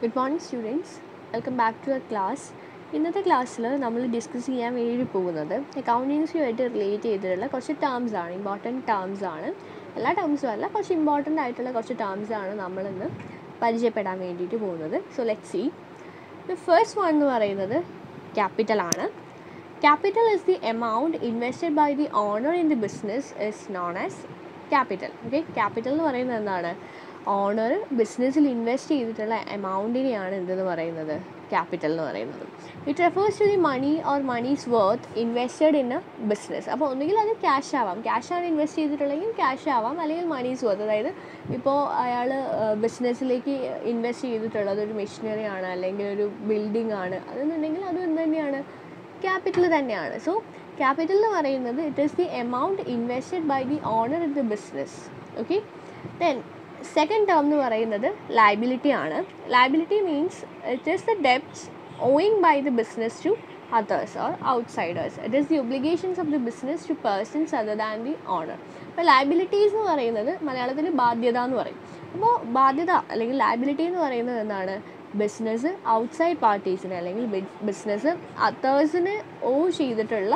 Good morning students. Welcome back to our class. ഇന്നത്തെ ക്ലാസ്സിൽ നമ്മൾ ഡിസ്കസ് ചെയ്യാൻ വേണ്ടി പോകുന്നത് അക്കൗണ്ടൻസിയുമായിട്ട് റിലേറ്റ് ചെയ്തിട്ടുള്ള കുറച്ച് ടേംസ് ആണ്, ഇമ്പോർട്ടൻറ്റ് ടേംസ് ആണ്. എല്ലാ ടേംസും അല്ല, കുറച്ച് ഇമ്പോർട്ടൻ്റ് ആയിട്ടുള്ള കുറച്ച് ടേംസ് ആണ് നമ്മളിന്ന് പരിചയപ്പെടാൻ വേണ്ടിയിട്ട് പോകുന്നത്. So let's see. The first one എന്ന് പറയുന്നത് ക്യാപിറ്റൽ ആണ്. Capital is the amount invested by the owner in the business is known as capital. Okay, capital എന്ന് പറയുന്നത് എന്താണ്? ഓണർ ബിസിനസ്സിൽ ഇൻവെസ്റ്റ് ചെയ്തിട്ടുള്ള എമൗണ്ടിനെയാണ് എന്തെന്ന് പറയുന്നത്? ക്യാപിറ്റൽ എന്ന് പറയുന്നത്. It refers to the money or money's worth invested in a business. അപ്പോൾ ഒന്നുകിൽ അത് ക്യാഷ് ആവാം, ക്യാഷാണ് ഇൻവെസ്റ്റ് ചെയ്തിട്ടുള്ളതെങ്കിൽ ക്യാഷ് ആവാം, അല്ലെങ്കിൽ മണീസ് വർത്ത്. അതായത് ഇപ്പോൾ അയാൾ ബിസിനസ്സിലേക്ക് ഇൻവെസ്റ്റ് ചെയ്തിട്ടുള്ളത് ഒരു മെഷീനറി ആണ്, അല്ലെങ്കിൽ ഒരു ബിൽഡിംഗ് ആണ്, അതെന്നുണ്ടെങ്കിൽ അത് എന്ത് തന്നെയാണ്? ക്യാപിറ്റൽ തന്നെയാണ്. സോ ക്യാപിറ്റൽ എന്ന് പറയുന്നത് it is the amount invested by the owner in the business. Okay, then second term എന്ന് പറയുന്നത് ലയബിലിറ്റി ആണ്. Liability means it is the debts owing by the business to others or outsiders. It is the obligations of the business to persons other than the owner. അപ്പോൾ liabilities എന്ന് പറയുന്നത് മലയാളത്തിൽ ബാധ്യത എന്ന് പറയും. അപ്പോൾ ബാധ്യത അല്ലെങ്കിൽ ലയബിലിറ്റി എന്ന് പറയുന്നത് എന്താണ്? ബിസിനസ് ഔട്ട്സൈഡ് പാർട്ടീസിന് അല്ലെങ്കിൽ ബിസിനസ് അതേഴ്സിന് ചെയ്തിട്ടുള്ള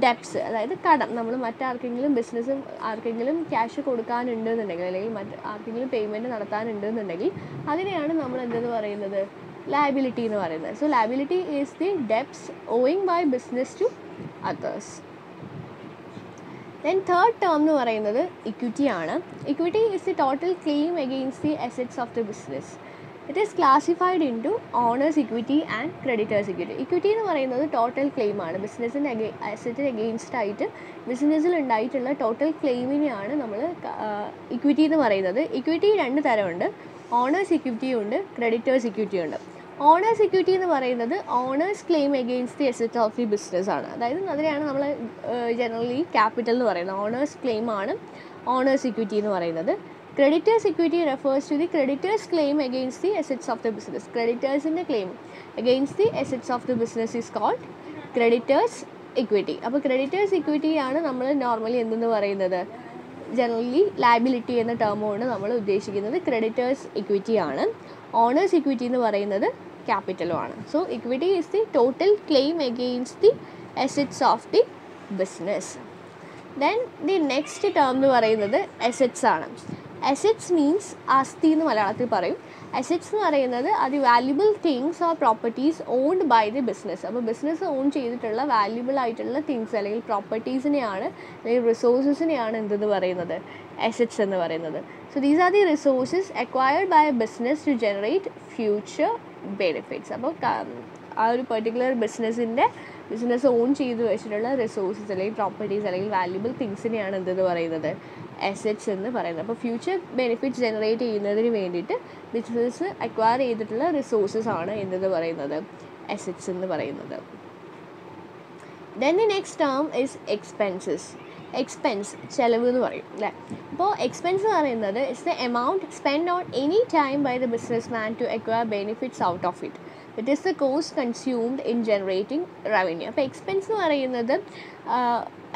ഡെപ്റ്റ്സ്, അതായത് കടം. നമ്മൾ മറ്റാർക്കെങ്കിലും ബിസിനസ് ആർക്കെങ്കിലും ക്യാഷ് കൊടുക്കാനുണ്ടെന്നുണ്ടെങ്കിൽ അല്ലെങ്കിൽ ആർക്കെങ്കിലും പേയ്മെൻറ്റ് നടത്താനുണ്ടെന്നുണ്ടെങ്കിൽ അതിനെയാണ് നമ്മൾ എന്തെന്ന് പറയുന്നത്? ലയബിലിറ്റി എന്ന് പറയുന്നത്. So liability is the debts owing by business to others. Then third term എന്ന് പറയുന്നത് ഇക്വിറ്റി ആണ്. Equity is the total claim against the assets of the business. It is classified into owners equity and creditors equity. Equity എന്ന് പറയുന്നത് total ക്ലെയിമാണ്. ബിസിനസ്സിൻ്റെ അസറ്റിന് against ആയിട്ട് ബിസിനസ്സിൽ ഉണ്ടായിട്ടുള്ള total ക്ലെയിമിനെയാണ് നമ്മൾ ഇക്വിറ്റി എന്ന് പറയുന്നത്. ഇക്വിറ്റി രണ്ട് തരമുണ്ട്. ഓണേഴ്സ് ഇക്വിറ്റിയും ഉണ്ട്, ക്രെഡിറ്റേഴ്സ് ഇക്വിറ്റിയും ഉണ്ട്. ഓണേഴ്സ് ഇക്വിറ്റി എന്ന് പറയുന്നത് owners claim against the asset of the business ആണ്. അതായത് അതിനെയാണ് നമ്മൾ ജനറലി ക്യാപിറ്റൽ എന്ന് പറയുന്നത്. ഓണേഴ്സ് ക്ലെയിം ആണ് ഓണേഴ്സ് ഇക്വിറ്റി എന്ന് പറയുന്നത്. Creditors equity refers to the creditors claim against the assets of the business. ക്രെഡിറ്റേഴ്സിൻ്റെ claim against the assets of the business is called creditors equity. അപ്പോൾ ക്രെഡിറ്റേഴ്സ് ഇക്വിറ്റിയാണ് നമ്മൾ normally എന്തെന്ന് പറയുന്നത്? ജനറലി ലയബിലിറ്റി എന്ന ടേമുകൊണ്ട് നമ്മൾ ഉദ്ദേശിക്കുന്നത് ക്രെഡിറ്റേഴ്സ് ഇക്വിറ്റി ആണ്. ഓണേഴ്സ് ഇക്വിറ്റി എന്ന് പറയുന്നത് ക്യാപിറ്റലും ആണ്. So equity is the total claim against the assets of the business. Then the next term എന്ന് പറയുന്നത് അസറ്റ്സ് ആണ്. അസറ്റ്സ് മീൻസ് ആസ്തി എന്ന് മലയാളത്തിൽ പറയും. അസറ്റ്സ് എന്ന് പറയുന്നത് അത് valuable things or properties owned by the business. അപ്പോൾ ബിസിനസ് ഓൺ ചെയ്തിട്ടുള്ള വാല്യുബിൾ ആയിട്ടുള്ള തിങ്സ് അല്ലെങ്കിൽ പ്രോപ്പർട്ടീസിനെയാണ് അല്ലെങ്കിൽ റിസോഴ്സസിനെയാണ് എന്തെന്ന് പറയുന്നത്? അസറ്റ്സ് എന്ന് പറയുന്നത്. So these are the resources acquired by a business to generate future benefits. അപ്പോൾ ആ ഒരു പെർട്ടിക്കുലർ ബിസിനസ് ഓൺ ചെയ്ത് വെച്ചിട്ടുള്ള റിസോഴ്സസ് അല്ലെങ്കിൽ പ്രോപ്പർട്ടീസ് അല്ലെങ്കിൽ വാല്യുബിൾ തിങ്സിനെയാണ് എന്തെന്ന് പറയുന്നത്? അസറ്റ്സ് എന്ന് പറയുന്നത്. അപ്പോൾ ഫ്യൂച്ചർ ബെനിഫിറ്റ്സ് ജനറേറ്റ് ചെയ്യുന്നതിന് വേണ്ടിയിട്ട് ബിസിനസ് അക്വയർ ചെയ്തിട്ടുള്ള റിസോഴ്സസ് ആണ് എന്തെന്ന് പറയുന്നത്? അസറ്റ്സ് എന്ന് പറയുന്നത്. Then the next term is expenses. Expense ചെലവ് എന്ന് പറയും അല്ലേ. അപ്പോൾ എക്സ്പെൻസ് എന്ന് പറയുന്നത് it's the amount spend on any time by the business man to acquire benefits out of it. It is the cost consumed in generating revenue. അപ്പോൾ expense എന്ന് പറയുന്നത്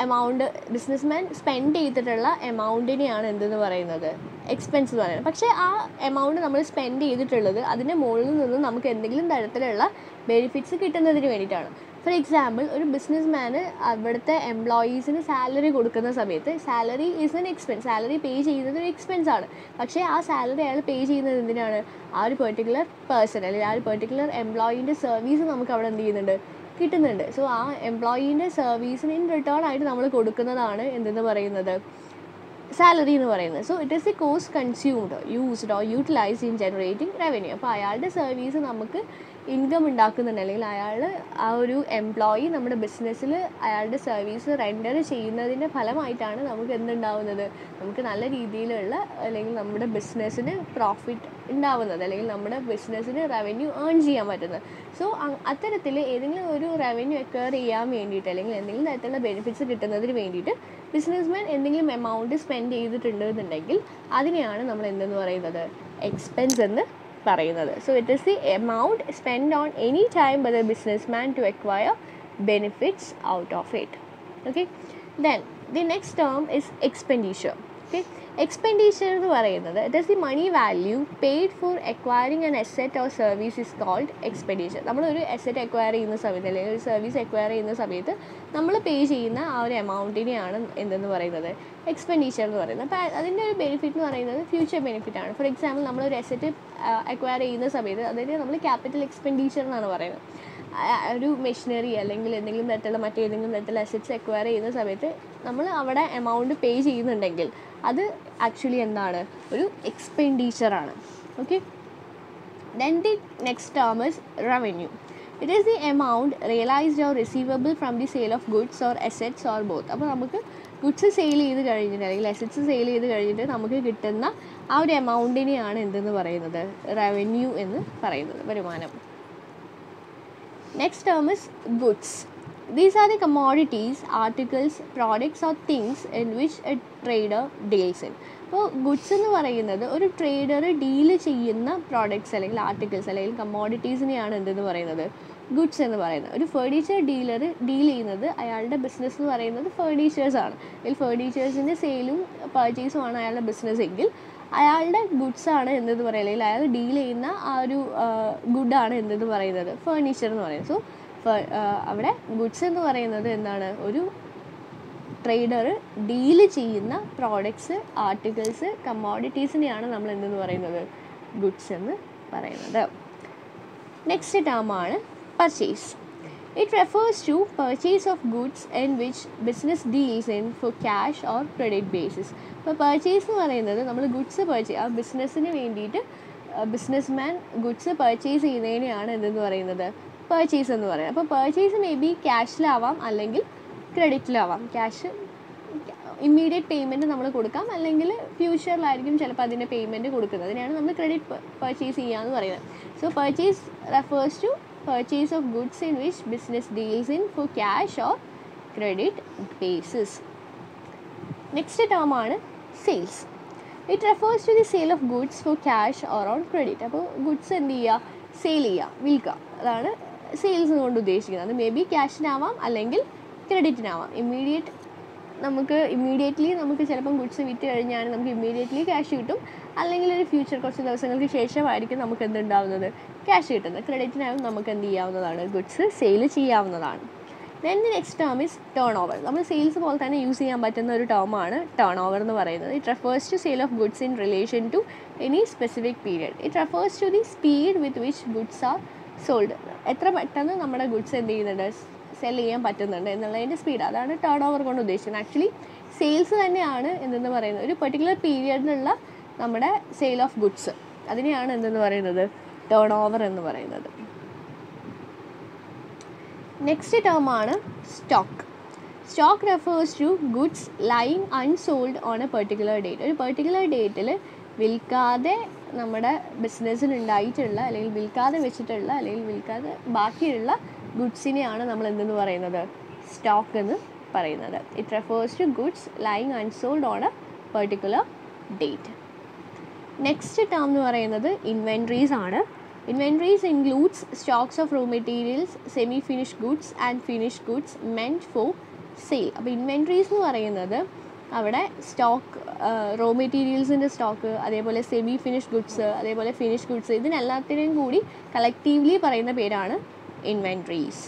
എമൗണ്ട് ബിസിനസ്മാൻ സ്പെൻഡ് ചെയ്തിട്ടുള്ള എമൗണ്ടിനെയാണ് എന്തെന്ന് പറയുന്നത്? എക്സ്പെൻസ് എന്ന് പറയുന്നത്. പക്ഷേ ആ എമൗണ്ട് നമ്മൾ സ്പെൻഡ് ചെയ്തിട്ടുള്ളത് അതിൻ്റെ മുകളിൽ നിന്നും നമുക്ക് എന്തെങ്കിലും തരത്തിലുള്ള ബെനിഫിറ്റ്സ് കിട്ടുന്നതിന് വേണ്ടിയിട്ടാണ്. ഫോർ എക്സാമ്പിൾ, ഒരു ബിസിനസ്മാന് അവിടുത്തെ എംപ്ലോയീസിന് സാലറി കൊടുക്കുന്ന സമയത്ത് salary is an expense. Salary pay ചെയ്യുന്നത് ഒരു എക്സ്പെൻസ് ആണ്. പക്ഷേ ആ സാലറി അയാൾ പേ ചെയ്യുന്നത് എന്തിനാണ്? ആ ഒരു പെർട്ടിക്കുലർ പേഴ്സൺ അല്ലെങ്കിൽ ആ ഒരു പെർട്ടിക്കുലർ എംപ്ലോയീൻ്റെ സർവീസ് നമുക്ക് അവിടെ എന്ത് ചെയ്യുന്നുണ്ട്? കിട്ടുന്നുണ്ട്. സോ ആ എംപ്ലോയീൻ്റെ സർവീസിന് ഇൻ റിട്ടേൺ ആയിട്ട് നമ്മൾ കൊടുക്കുന്നതാണ് എന്തെന്ന് പറയുന്നത്? സാലറി എന്ന് പറയുന്നത്. So it is the cost consumed used or utilised in generating revenue. അപ്പോൾ അയാളുടെ സർവീസ് നമുക്ക് ഇൻകം ഉണ്ടാക്കുന്നുണ്ട്, അല്ലെങ്കിൽ അയാൾ ആ ഒരു എംപ്ലോയി നമ്മുടെ ബിസിനസ്സിൽ അയാളുടെ സർവീസ് റെൻഡർ ചെയ്യുന്നതിൻ്റെ ഫലമായിട്ടാണ് നമുക്ക് എന്തുണ്ടാവുന്നത്? നമുക്ക് നല്ല രീതിയിലുള്ള അല്ലെങ്കിൽ നമ്മുടെ ബിസിനസ്സിന് പ്രോഫിറ്റ് ഉണ്ടാവുന്നത്, അല്ലെങ്കിൽ നമ്മുടെ ബിസിനസ്സിന് റവന്യൂ ഏൺ ചെയ്യാൻ പറ്റുന്നത്. സോ അത്തരത്തിൽ ഏതെങ്കിലും ഒരു റവന്യൂ അക്വയർ ചെയ്യാൻ വേണ്ടിയിട്ട് അല്ലെങ്കിൽ എന്തെങ്കിലും തരത്തിലുള്ള ബെനിഫിറ്റ്സ് കിട്ടുന്നതിന് വേണ്ടിയിട്ട് ബിസിനസ്മാൻ എന്തെങ്കിലും എമൗണ്ട് സ്പെൻഡ് ചെയ്തിട്ടുണ്ടെന്നുണ്ടെങ്കിൽ അതിനെയാണ് നമ്മൾ എന്തെന്ന് പറയുന്നത്? എക്സ്പെൻസ് എന്ന് പറയുന്നത്. So it is the amount spend on any time by the businessman to acquire benefits out of it. Okay, then the next term is expenditure. Okay. Expenditure എന്ന് പറയുന്നത് it is the money value paid for acquiring an asset or service is called expenditure. നമ്മളൊരു asset acquire ചെയ്യുന്ന സമയത്ത് അല്ലെങ്കിൽ ഒരു service acquire ചെയ്യുന്ന സമയത്ത് നമ്മൾ പേ ചെയ്യുന്ന ആ ഒരു എമൗണ്ടിനെയാണ് എന്തെന്ന് പറയുന്നത്, എക്സ്പെൻഡിച്ചർ എന്ന് പറയുന്നത്. അപ്പോൾ അതിൻ്റെ ഒരു ബെനിഫിറ്റ് എന്ന് പറയുന്നത് ഫ്യൂച്ചർ ബെനിഫിറ്റ് ആണ്. ഫോർ എക്സാമ്പിൾ നമ്മളൊരു അസെറ്റ് അക്വയർ ചെയ്യുന്ന സമയത്ത് അതിന് നമ്മൾ ക്യാപിറ്റൽ എക്സ്പെൻഡിച്ചർ എന്നാണ് പറയുന്നത്. ഒരു മെഷീനറി അല്ലെങ്കിൽ എന്തെങ്കിലും തരത്തിലുള്ള മറ്റേതെങ്കിലും തരത്തിലുള്ള അസെറ്റ്സ് അക്വയർ ചെയ്യുന്ന സമയത്ത് നമ്മൾ അവിടെ എമൗണ്ട് പേ ചെയ്യുന്നുണ്ടെങ്കിൽ അത് ആക്ച്വലി എന്താണ്, ഒരു എക്സ്പെൻഡിച്ചറാണ്. Okay. Then the next term is revenue. It is the amount realised or receivable from the sale of goods or assets or both. അപ്പോൾ നമുക്ക് ഗുഡ്സ് സെയിൽ ചെയ്ത് കഴിഞ്ഞിട്ട് അല്ലെങ്കിൽ അസെറ്റ്സ് സെയിൽ ചെയ്ത് കഴിഞ്ഞിട്ട് നമുക്ക് കിട്ടുന്ന ആ ഒരു എമൗണ്ടിനെയാണ് എന്തെന്ന് പറയുന്നത്, റവന്യൂ എന്ന് പറയുന്നത്, വരുമാനം. Next term is goods. These are the commodities, articles, products or things in which a trader deals in. അപ്പോൾ ഗുഡ്സ് എന്ന് പറയുന്നത് ഒരു ട്രേഡർ ഡീല് ചെയ്യുന്ന പ്രോഡക്റ്റ്സ് അല്ലെങ്കിൽ ആർട്ടിക്കിൾസ് അല്ലെങ്കിൽ കമ്മോഡിറ്റീസിനെയാണ് എന്തെന്ന് പറയുന്നത്, ഗുഡ്സ് എന്ന് പറയുന്നത്. ഒരു ഫേർണിച്ചർ ഡീലർ ഡീൽ ചെയ്യുന്നത് അയാളുടെ ബിസിനസ് എന്ന് പറയുന്നത് ഫേർണിച്ചേഴ്സാണ്. അല്ലെങ്കിൽ ഫേർണിച്ചേഴ്സിൻ്റെ സെയിലും പർച്ചേസുമാണ് അയാളുടെ ബിസിനസ് എങ്കിൽ അയാളുടെ ഗുഡ്സാണ് എന്തെന്ന് പറയുന്നത്, അല്ലെങ്കിൽ അയാൾ ഡീൽ ചെയ്യുന്ന ആ ഒരു ഗുഡാണ് എന്തെന്ന് പറയുന്നത്, ഫേർണിച്ചർ എന്ന് പറയുന്നത്. സോ അവിടെ ഗുഡ്സ് എന്ന് പറയുന്നത് എന്താണ്, ഒരു ട്രേഡർ ഡീല് ചെയ്യുന്ന പ്രോഡക്ട്സ്, ആർട്ടിക്കിൾസ്, കമ്മോഡിറ്റീസിനെയാണ് നമ്മൾ എന്തെന്ന് പറയുന്നത്, ഗുഡ്സ് എന്ന് പറയുന്നത്. നെക്സ്റ്റ് ടേമാണ് purchase. It refers to purchase of goods in which business deals in for cash or credit basis. ഇപ്പോൾ പർച്ചേസ് എന്ന് പറയുന്നത് നമ്മൾ ഗുഡ്സ് ആ ബിസിനസ്സിന് വേണ്ടിയിട്ട് ബിസിനസ്മാൻ ഗുഡ്സ് പർച്ചേസ് ചെയ്യുന്നതിനെയാണ് എന്തെന്ന് പറയുന്നത്, പർച്ചേസ് എന്ന് പറയുന്നത്. അപ്പോൾ പർച്ചേസ് മേ ബി ക്യാഷിലാവാം അല്ലെങ്കിൽ ക്രെഡിറ്റിലാവാം. ക്യാഷ് ഇമ്മീഡിയറ്റ് പേയ്മെൻറ്റ് നമ്മൾ കൊടുക്കാം, അല്ലെങ്കിൽ ഫ്യൂച്ചറിലായിരിക്കും ചിലപ്പോൾ അതിൻ്റെ പേയ്മെൻറ്റ് കൊടുക്കുന്നത്. അതിനെയാണ് നമ്മൾ ക്രെഡിറ്റ് പർച്ചേസ് ചെയ്യുക എന്ന് പറയുന്നത്. So purchase refers to purchase of goods in which business deals in for cash or credit basis. Next term ആണ് sales. It refers to the sale of goods for cash or on credit. അപ്പോൾ goods എന്ത് ചെയ്യുക, sale ചെയ്യുക, വിൽക്കുക, അതാണ് sales കൊണ്ട് ഉദ്ദേശിക്കുന്നത്. അത് മേ ബി ക്യാഷിനാവാം അല്ലെങ്കിൽ ക്രെഡിറ്റിനാവാം. ഇമ്മീഡിയറ്റ്ലി നമുക്ക് ചിലപ്പം ഗുഡ്സ് വിറ്റ് കഴിഞ്ഞാൽ നമുക്ക് ഇമ്മീഡിയറ്റ്ലി ക്യാഷ് കിട്ടും, അല്ലെങ്കിൽ ഒരു ഫ്യൂച്ചർ കുറച്ച് ദിവസങ്ങൾക്ക് ശേഷമായിരിക്കും നമുക്ക് എന്തുണ്ടാവുന്നത്, ക്യാഷ് കിട്ടുന്നത്. ക്രെഡിറ്റിനാവും നമുക്ക് എന്ത് ചെയ്യാവുന്നതാണ്, ഗുഡ്സ് സെയിൽ ചെയ്യാവുന്നതാണ്. Then the next term is turn over. നമ്മൾ സെയിൽസ് പോലെ തന്നെ യൂസ് ചെയ്യാൻ പറ്റുന്ന ഒരു ടേമാണ് ടേൺ ഓവർ എന്ന് പറയുന്നത്. It refers to sale of goods in relation to any specific period. It refers to the speed with which goods are sold. എത്ര പെട്ടെന്ന് നമ്മുടെ ഗുഡ്സ് എന്ത് ചെയ്യുന്നുണ്ട്, സെൽ ചെയ്യാൻ പറ്റുന്നുണ്ട് എന്നുള്ളതിൻ്റെ സ്പീഡ്, അതാണ് ടേൺ ഓവർ കൊണ്ട് ഉദ്ദേശിക്കുന്നത്. ആക്ച്വലി സെയിൽസ് തന്നെയാണ് എന്തെന്ന് പറയുന്നത്, ഒരു പെർട്ടിക്കുലർ പീരിയഡിലുള്ള നമ്മുടെ സെയിൽ ഓഫ് ഗുഡ്സ്, അതിനെയാണ് എന്തെന്ന് പറയുന്നത്, ടേൺ ഓവർ എന്ന് പറയുന്നത്. നെക്സ്റ്റ് ടേമാണ് stock. Stock refers to goods lying unsold on a particular date. ഒരു പെർട്ടിക്കുലർ ഡേറ്റിൽ വിൽക്കാതെ നമ്മുടെ ബിസിനസ്സിലുണ്ടായിട്ടുള്ള അല്ലെങ്കിൽ വിൽക്കാതെ വെച്ചിട്ടുള്ള അല്ലെങ്കിൽ വിൽക്കാതെ ബാക്കിയുള്ള ഗുഡ്സിനെയാണ് നമ്മൾ എന്തെന്ന് പറയുന്നത്, സ്റ്റോക്ക് എന്ന് പറയുന്നത്. It refers to goods lying unsold on a particular date. Next term എന്ന് പറയുന്നത് ഇൻവെൻട്രീസ് ആണ്. Inventories includes stocks of raw materials, semi finished goods and finished goods meant for sale. അപ്പോൾ ഇൻവെൻട്രീസ് എന്ന് പറയുന്നത് അവിടെ സ്റ്റോക്ക്, റോ മെറ്റീരിയൽസിൻ്റെ stock, അതേപോലെ semi finished goods, അതേപോലെ ഫിനിഷ്ഡ് ഗുഡ്സ്, ഇതിനെല്ലാത്തിനെയും കൂടി കളക്റ്റീവ്ലി പറയുന്ന പേരാണ് ഇൻവെൻട്രീസ്.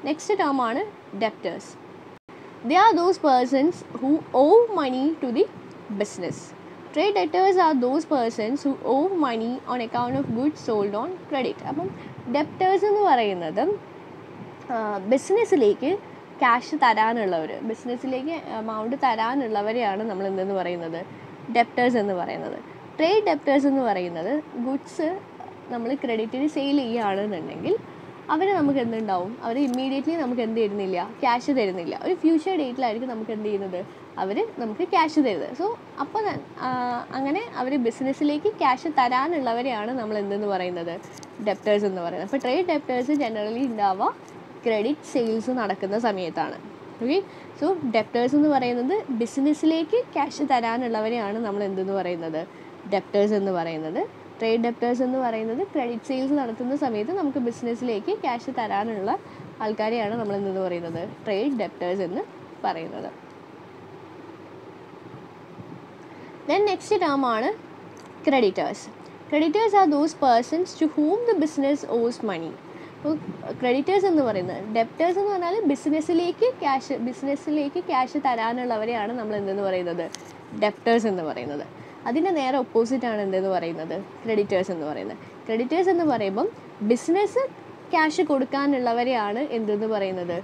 നെക്സ്റ്റ് ടേം ആണ് debtors. They are those persons who owe money to the business. Trade debtors are those persons who owe money on account of goods sold on credit. അപ്പം debtors എന്ന് പറയുന്നത് ബിസിനസ്സിലേക്ക് cash തരാനുള്ളവർ, ബിസിനസ്സിലേക്ക് amount തരാനുള്ളവരെയാണ് നമ്മൾ എന്തെന്ന് പറയുന്നത്, debtors എന്ന് പറയുന്നത്. ട്രേഡ് ഡെപ്റ്റേഴ്സ് എന്ന് പറയുന്നത് ഗുഡ്സ് നമ്മൾ ക്രെഡിറ്റിന് സെയിൽ ചെയ്യുകയാണെന്നുണ്ടെങ്കിൽ അവർ നമുക്ക് എന്തുണ്ടാവും, അവർ ഇമ്മീഡിയറ്റ്ലി നമുക്ക് എന്ത് തരുന്നില്ല, ക്യാഷ് തരുന്നില്ല. ഒരു ഫ്യൂച്ചർ ഡേറ്റിലായിരിക്കും നമുക്ക് എന്ത് ചെയ്യുന്നത്, അവർ നമുക്ക് ക്യാഷ് തരുന്നത്. സോ അപ്പോൾ അങ്ങനെ അവർ ബിസിനസ്സിലേക്ക് ക്യാഷ് തരാനുള്ളവരെയാണ് നമ്മൾ എന്തെന്ന് പറയുന്നത്, ഡെപ്റ്റേഴ്സ് എന്ന് പറയുന്നത്. അപ്പോൾ ട്രേഡ് ഡെപ്റ്റേഴ്സ് ജനറലി ഉണ്ടാവുക ക്രെഡിറ്റ് സെയിൽസ് നടക്കുന്ന സമയത്താണ്. ഓക്കെ. സോ ഡെപ്റ്റേഴ്സ് എന്ന് പറയുന്നത് ബിസിനസ്സിലേക്ക് ക്യാഷ് തരാനുള്ളവരെയാണ് നമ്മൾ എന്തെന്ന് പറയുന്നത്, ഡെപ്റ്റേഴ്സ് എന്ന് പറയുന്നത്. ട്രേഡ് ഡെപ്റ്റേഴ്സ് എന്ന് പറയുന്നത് ക്രെഡിറ്റ് സെയിൽസ് നടത്തുന്ന സമയത്ത് നമുക്ക് ബിസിനസ്സിലേക്ക് ക്യാഷ് തരാനുള്ള ആൾക്കാരെയാണ് നമ്മൾ എന്തെന്ന് പറയുന്നത്, ട്രേഡ് ഡെപ്റ്റേഴ്സ് എന്ന് പറയുന്നത്. ദെൻ നെക്സ്റ്റ് ടേം ആണ് creditors. Creditors are those persons to whom the business owes money. അപ്പോൾ ക്രെഡിറ്റേഴ്സ് എന്ന് പറയുന്നത്, ഡെപ്റ്റേഴ്സ് എന്ന് പറഞ്ഞാൽ ബിസിനസ്സിലേക്ക് ക്യാഷ് തരാനുള്ളവരെയാണ് നമ്മൾ എന്തെന്ന് പറയുന്നത്, ഡെപ്റ്റേഴ്സ് എന്ന് പറയുന്നത്. അതിൻ്റെ നേരെ ഓപ്പോസിറ്റാണ് എന്തെന്ന് പറയുന്നത്, ക്രെഡിറ്റേഴ്സ് എന്ന് പറയുന്നത്. ക്രെഡിറ്റേഴ്സ് എന്ന് പറയുമ്പം ബിസിനസ് ക്യാഷ് കൊടുക്കാനുള്ളവരെയാണ് എന്തെന്ന് പറയുന്നത്,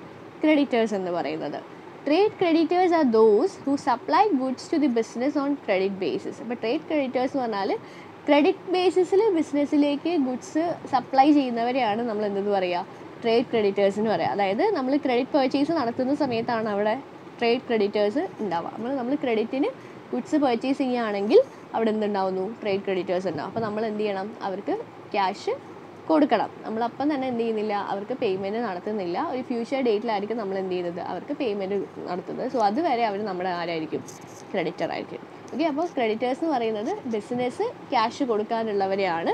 ക്രെഡിറ്റേഴ്സ് എന്ന് പറയുന്നത്. Trade creditors are those who supply goods to the business on credit basis. അപ്പോൾ ട്രേഡ് ക്രെഡിറ്റേഴ്സ് എന്ന് പറഞ്ഞാൽ ക്രെഡിറ്റ് ബേസിസിൽ ബിസിനസ്സിലേക്ക് ഗുഡ്സ് സപ്ലൈ ചെയ്യുന്നവരെയാണ് നമ്മൾ എന്തെന്ന് പറയുക, ട്രേഡ് ക്രെഡിറ്റേഴ്സ് എന്ന് പറയുക. അതായത് നമ്മൾ ക്രെഡിറ്റ് പർച്ചേസ് നടത്തുന്ന സമയത്താണ് അവിടെ ട്രേഡ് ക്രെഡിറ്റേഴ്സ് ഉണ്ടാവുക. നമ്മൾ ക്രെഡിറ്റിന് ഗുഡ്സ് പർച്ചേസ് ചെയ്യുകയാണെങ്കിൽ അവിടെ എന്തുണ്ടാവുന്നു, ട്രേഡ് ക്രെഡിറ്റേഴ്സ് ഉണ്ടാവും. അപ്പോൾ നമ്മൾ എന്ത് ചെയ്യണം, അവർക്ക് ക്യാഷ് കൊടുക്കണം. നമ്മളപ്പം തന്നെ എന്ത് ചെയ്യുന്നില്ല, അവർക്ക് പേയ്മെൻറ്റ് നടത്തുന്നില്ല. ഒരു ഫ്യൂച്ചർ ഡേറ്റിലായിരിക്കും നമ്മൾ എന്ത് ചെയ്യുന്നത്, അവർക്ക് പേയ്മെൻറ്റ് നടത്തുന്നത്. സോ അതുവരെ അവർ നമ്മുടെ ആരായിരിക്കും, ക്രെഡിറ്റർ ആയിരിക്കും. ഓക്കെ, അപ്പോൾ ക്രെഡിറ്റേഴ്സ് എന്ന് പറയുന്നത് ബിസിനസ് ക്യാഷ് കൊടുക്കാനുള്ളവരെയാണ്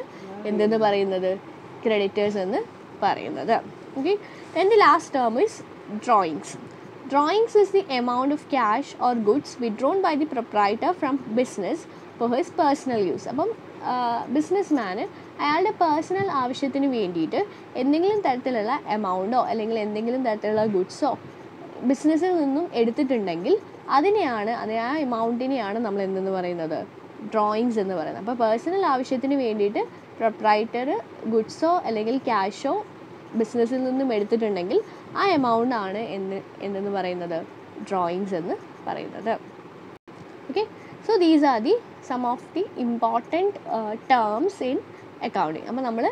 എന്തെന്ന് പറയുന്നത്, ക്രെഡിറ്റേഴ്സ് എന്ന് പറയുന്നത്. Okay, then the last term is drawings. Drawings is the amount of cash or goods withdrawn by the proprietor from business for his personal use. അപ്പം ബിസിനസ്മാന് അയാളുടെ പേഴ്സണൽ ആവശ്യത്തിന് വേണ്ടിയിട്ട് എന്തെങ്കിലും തരത്തിലുള്ള എമൗണ്ടോ അല്ലെങ്കിൽ എന്തെങ്കിലും തരത്തിലുള്ള ഗുഡ്സോ ബിസിനസ്സിൽ നിന്നും എടുത്തിട്ടുണ്ടെങ്കിൽ ആ എമൗണ്ടിനെയാണ് നമ്മൾ എന്തെന്ന് പറയുന്നത്, ഡ്രോയിങ്സ് എന്ന് പറയുന്നത്. അപ്പോൾ പേഴ്സണൽ ആവശ്യത്തിന് വേണ്ടിയിട്ട് പ്രൊപ്രൈറ്റർ ഗുഡ്സോ അല്ലെങ്കിൽ ക്യാഷോ ബിസിനസ്സിൽ നിന്നും എടുത്തിട്ടുണ്ടെങ്കിൽ ആ എമൗണ്ട് ആണ് എന്തെന്ന് പറയുന്നത്, ഡ്രോയിങ്സ് എന്ന് പറയുന്നത്. Okay, so these are the sum of the important terms in accounting. അപ്പോൾ നമ്മൾ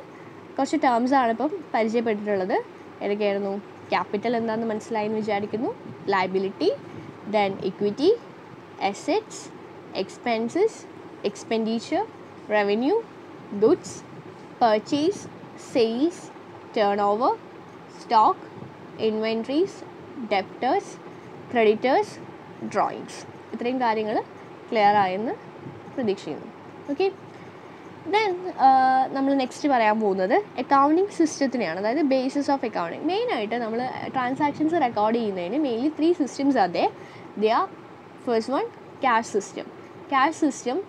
കുറച്ച് ടേംസ് ആണ് ഇപ്പം പരിചയപ്പെട്ടിട്ടുള്ളത്. ഏതൊക്കെയായിരുന്നു, ക്യാപിറ്റൽ എന്താണെന്ന് മനസ്സിലായെന്ന് വിചാരിക്കുന്നു, liability, then equity, assets, expenses, expenditure, revenue, goods, purchase, sales, turnover, stock, inventories, debtors, creditors, drawings. ഇത്രയും കാര്യങ്ങൾ ക്ലിയർ ആയെന്ന് പ്രതീക്ഷിക്കുന്നു. ഓക്കെ, ദെൻ നമ്മൾ നെക്സ്റ്റ് പറയാൻ പോകുന്നത് അക്കൗണ്ടിങ് സിസ്റ്റത്തിനെയാണ്. അതായത് ബേസിസ് ഓഫ് അക്കൗണ്ടിങ്. മെയിനായിട്ട് നമ്മൾ ട്രാൻസാക്ഷൻസ് റെക്കോർഡ് ചെയ്യുന്നതിന് mainly 3 systems are there. They are first one, cash system. Cash system,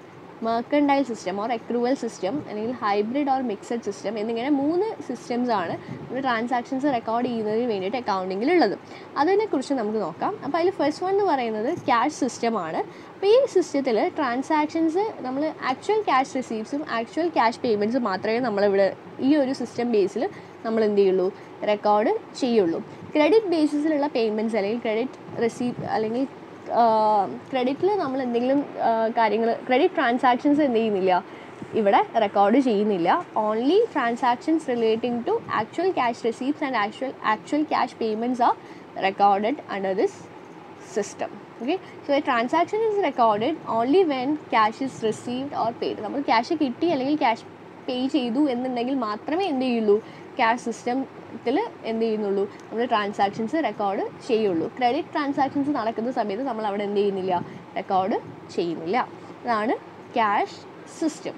mercantile system or accrual system അല്ലെങ്കിൽ ഹൈബ്രിഡ് ഓർ മിക്സഡ് സിസ്റ്റം എന്നിങ്ങനെ 3 systems ആണ് നമ്മൾ ട്രാൻസാക്ഷൻസ് റെക്കോർഡ് ചെയ്യുന്നതിന് വേണ്ടിയിട്ട് അക്കൗണ്ടിങ്ങിലുള്ളത്. അതിനെക്കുറിച്ച് നമുക്ക് നോക്കാം. അപ്പോൾ അതിൽ ഫസ്റ്റ് വൺ എന്ന് പറയുന്നത് ക്യാഷ് സിസ്റ്റമാണ്. അപ്പോൾ ഈ സിസ്റ്റത്തിൽ ട്രാൻസാക്ഷൻസ് നമ്മൾ ആക്ച്വൽ ക്യാഷ് റിസീപ്സും ആക്ച്വൽ ക്യാഷ് പേയ്മെൻറ്റ്സും മാത്രമേ നമ്മളിവിടെ ഈ ഒരു സിസ്റ്റം ബേസിൽ നമ്മൾ എന്ത് ചെയ്യുള്ളൂ, റെക്കോർഡ് ചെയ്യുള്ളൂ. ക്രെഡിറ്റ് ബേസിസിലുള്ള പേയ്മെൻറ്റ്സ് അല്ലെങ്കിൽ ക്രെഡിറ്റ് റിസീപ്റ്റ് അല്ലെങ്കിൽ ക്രെഡിറ്റിൽ നമ്മൾ എന്തെങ്കിലും കാര്യങ്ങൾ ക്രെഡിറ്റ് ട്രാൻസാക്ഷൻസ് എന്ത് ചെയ്യുന്നില്ല, ഇവിടെ റെക്കോർഡ് ചെയ്യുന്നില്ല. Only transactions relating to actual cash receipts and actual cash payments are recorded under this system. Okay, so a transaction is recorded only when cash is received or paid. നമ്മൾ cash കിട്ടി അല്ലെങ്കിൽ cash pay ചെയ്തു എന്നുണ്ടെങ്കിൽ മാത്രമേ എന്ത് ചെയ്യുള്ളൂ, cash സിസ്റ്റത്തിൽ എന്ത് ചെയ്യുന്നുള്ളൂ, നമ്മൾ ട്രാൻസാക്ഷൻസ് റെക്കോർഡ് ചെയ്യുള്ളൂ. ക്രെഡിറ്റ് ട്രാൻസാക്ഷൻസ് നടക്കുന്ന സമയത്ത് നമ്മൾ അവിടെ എന്ത് ചെയ്യുന്നില്ല, റെക്കോർഡ് ചെയ്യുന്നില്ല. അതാണ് ക്യാഷ് സിസ്റ്റം.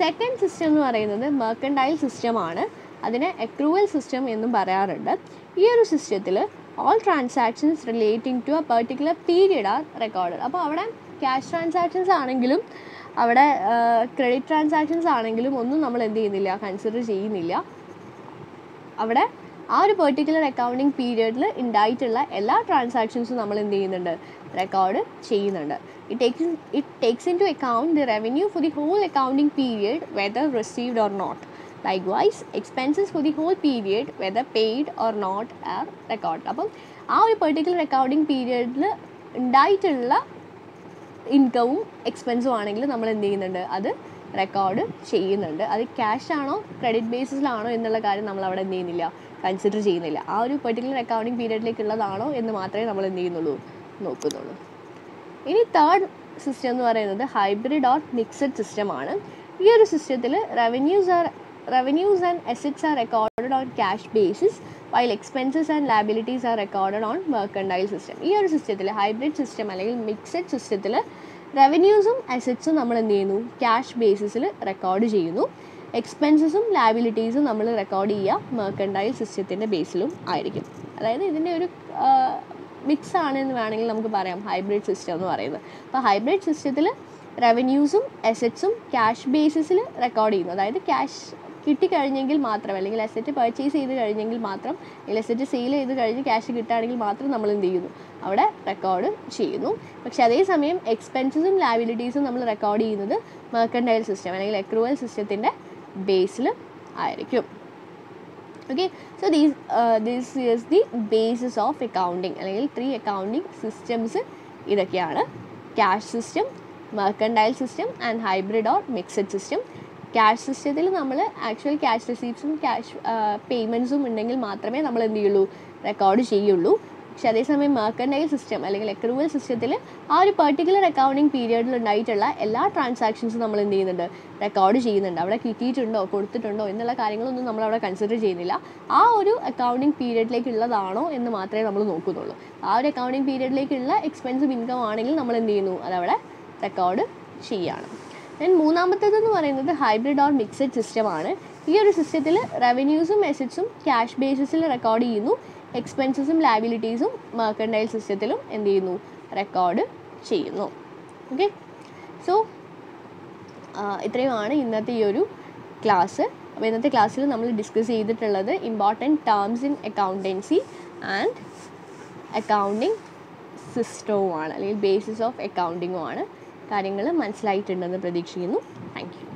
സെക്കൻഡ് സിസ്റ്റം എന്ന് പറയുന്നത് മെർക്കൻഡൈൽ സിസ്റ്റമാണ്. അതിനെ അക്രൂവൽ സിസ്റ്റം എന്നും പറയാറുണ്ട്. ഈ ഒരു സിസ്റ്റത്തിൽ all transactions relating to a particular period are recorded. അപ്പോൾ അവിടെ ക്യാഷ് ട്രാൻസാക്ഷൻസ് ആണെങ്കിലും അവിടെ ക്രെഡിറ്റ് ട്രാൻസാക്ഷൻസ് ആണെങ്കിലും ഒന്നും നമ്മൾ എന്ത് ചെയ്യുന്നില്ല, കൺസിഡർ ചെയ്യുന്നില്ല. അവിടെ ആ ഒരു പെർട്ടിക്കുലർ അക്കൗണ്ടിങ് പീരിയഡിൽ ഉണ്ടായിട്ടുള്ള എല്ലാ ട്രാൻസാക്ഷൻസും നമ്മൾ എന്ത് ചെയ്യുന്നുണ്ട്, റെക്കോർഡ് ചെയ്യുന്നുണ്ട്. It takes into account the revenue for the whole accounting period whether received or not. Likewise, expenses for the whole period whether paid or not are recorded. അപ്പം ആ ഒരു പെർട്ടിക്കുലർ അക്കൗണ്ടിങ് പീരിയഡിൽ ഉണ്ടായിട്ടുള്ള ഇൻകവും എക്സ്പെൻസും ആണെങ്കിൽ നമ്മൾ എന്ത് ചെയ്യുന്നുണ്ട്, അത് റെക്കോർഡ് ചെയ്യുന്നുണ്ട്. അത് ക്യാഷ് ആണോ ക്രെഡിറ്റ് ബേസിസിലാണോ എന്നുള്ള കാര്യം നമ്മൾ അവിടെ എന്ത് ചെയ്യുന്നില്ല, കൺസിഡർ ചെയ്യുന്നില്ല. ആ ഒരു പെർട്ടിക്കുലർ അക്കൗണ്ടിങ് പീരിയഡിലേക്കുള്ളതാണോ എന്ന് മാത്രമേ നമ്മൾ എന്ത് ചെയ്യുന്നുള്ളൂ, നോക്കുന്നുള്ളൂ. ഇനി തേർഡ് സിസ്റ്റം എന്ന് പറയുന്നത് ഹൈബ്രിഡ് ഓർ മിക്സഡ് സിസ്റ്റമാണ്. ഈ ഒരു സിസ്റ്റത്തിൽ revenues and assets are recorded on cash basis while expenses and liabilities are recorded on mercantile system. ഈ ഒരു സിസ്റ്റത്തിൽ ഹൈബ്രിഡ് സിസ്റ്റം അല്ലെങ്കിൽ മിക്സഡ് സിസ്റ്റത്തിൽ റവന്യൂസും അസറ്റ്സും നമ്മൾ എന്ത് ചെയ്യുന്നു, ക്യാഷ് ബേസിസിൽ റെക്കോർഡ് ചെയ്യുന്നു. എക്സ്പെൻസസും ലയബിലിറ്റീസും നമ്മൾ റെക്കോർഡ് ചെയ്യുക മെർക്കൻഡൈൽ സിസ്റ്റത്തിൻ്റെ ബേസിലും ആയിരിക്കും. അതായത് ഇതിൻ്റെ ഒരു മിക്സ് ആണെന്ന് വേണമെങ്കിൽ നമുക്ക് പറയാം ഹൈബ്രിഡ് സിസ്റ്റം എന്ന് പറയുന്നത്. അപ്പോൾ ഹൈബ്രിഡ് സിസ്റ്റത്തിൽ റവന്യൂസും അസറ്റ്സും ക്യാഷ് ബേസിസിൽ റെക്കോർഡ് ചെയ്യുന്നു. അതായത് ക്യാഷ് കിട്ടിക്കഴിഞ്ഞെങ്കിൽ മാത്രം, അല്ലെങ്കിൽ അസറ്റ് പർച്ചേസ് ചെയ്ത് കഴിഞ്ഞെങ്കിൽ മാത്രം, അല്ലെങ്കിൽ അസറ്റ് സെയിൽ ചെയ്ത് കഴിഞ്ഞ് ക്യാഷ് കിട്ടുകയാണെങ്കിൽ മാത്രം നമ്മൾ എന്ത് ചെയ്യുന്നു, അവിടെ റെക്കോർഡ് ചെയ്യുന്നു. പക്ഷേ അതേസമയം എക്സ്പെൻസസും ലയബിലിറ്റീസും നമ്മൾ റെക്കോർഡ് ചെയ്യുന്നത് മെർക്കൻഡൈൽ സിസ്റ്റം അല്ലെങ്കിൽ അക്രൂവൽ സിസ്റ്റത്തിൻ്റെ ബേസിൽ ആയിരിക്കും. Okay, so this is the basis of accounting, അല്ലെങ്കിൽ 3 അക്കൗണ്ടിങ് സിസ്റ്റംസ് ഇതൊക്കെയാണ്: cash system, mercantile system and hybrid or mixed system. Cash സിസ്റ്റത്തിൽ നമ്മൾ ആക്ച്വൽ ക്യാഷ് റിസീപ്റ്റ്സും ക്യാഷ് പേയ്മെൻറ്റ്സും ഉണ്ടെങ്കിൽ മാത്രമേ നമ്മൾ എന്ത് ചെയ്യുള്ളൂ, റെക്കോർഡ് ചെയ്യുള്ളൂ. പക്ഷേ അതേസമയം മെർക്കൻഡൈൽ സിസ്റ്റം അല്ലെങ്കിൽ അക്രൂവൽ സിസ്റ്റത്തിൽ ആ ഒരു പെർട്ടിക്കുലർ അക്കൗണ്ടിങ് പീരിയഡിൽ ഉണ്ടായിട്ടുള്ള എല്ലാ ട്രാൻസാക്ഷൻസും നമ്മൾ എന്ത് ചെയ്യുന്നുണ്ട്, റെക്കോർഡ് ചെയ്യുന്നുണ്ട്. അവിടെ കിട്ടിയിട്ടുണ്ടോ കൊടുത്തിട്ടുണ്ടോ എന്നുള്ള കാര്യങ്ങളൊന്നും നമ്മളവിടെ കൺസിഡർ ചെയ്യുന്നില്ല. ആ ഒരു അക്കൗണ്ടിങ് പീരിയഡിലേക്കുള്ളതാണോ എന്ന് മാത്രമേ നമ്മൾ നോക്കുന്നുള്ളൂ. ആ ഒരു അക്കൗണ്ടിങ് പീരിയഡിലേക്കുള്ള എക്സ്പെൻസീവ് ഇൻകം ആണെങ്കിൽ നമ്മൾ എന്ത് ചെയ്യുന്നു, അതവിടെ റെക്കോർഡ് ചെയ്യുകയാണ്. ദെൻ മൂന്നാമത്തേതെന്ന് പറയുന്നത് ഹൈബ്രിഡ് ഓർ മിക്സഡ് സിസ്റ്റമാണ്. ഈ ഒരു സിസ്റ്റത്തിൽ റവന്യൂസും അസറ്റ്സും ക്യാഷ് ബേസിസിൽ റെക്കോർഡ് ചെയ്യുന്നു. എക്സ്പെൻസസും ലയബിലിറ്റീസും മെർക്കൻഡൈൽ സിസ്റ്റത്തിലും എന്ത് ചെയ്യുന്നു, റെക്കോർഡ് ചെയ്യുന്നു. ഓക്കെ, സോ ഇത്രയുമാണ് ഇന്നത്തെ ഈ ഒരു ക്ലാസ്. അപ്പോൾ ഇന്നത്തെ ക്ലാസ്സിൽ നമ്മൾ ഡിസ്കസ് ചെയ്തിട്ടുള്ളത് important terms in accountancy and accounting സിസ്റ്റവുമാണ്, അല്ലെങ്കിൽ ബേസിസ് ഓഫ് അക്കൗണ്ടിങ്ങുമാണ്. കാര്യങ്ങൾ മനസ്സിലായിട്ടുണ്ടെന്ന് പ്രതീക്ഷിക്കുന്നു. Thank U.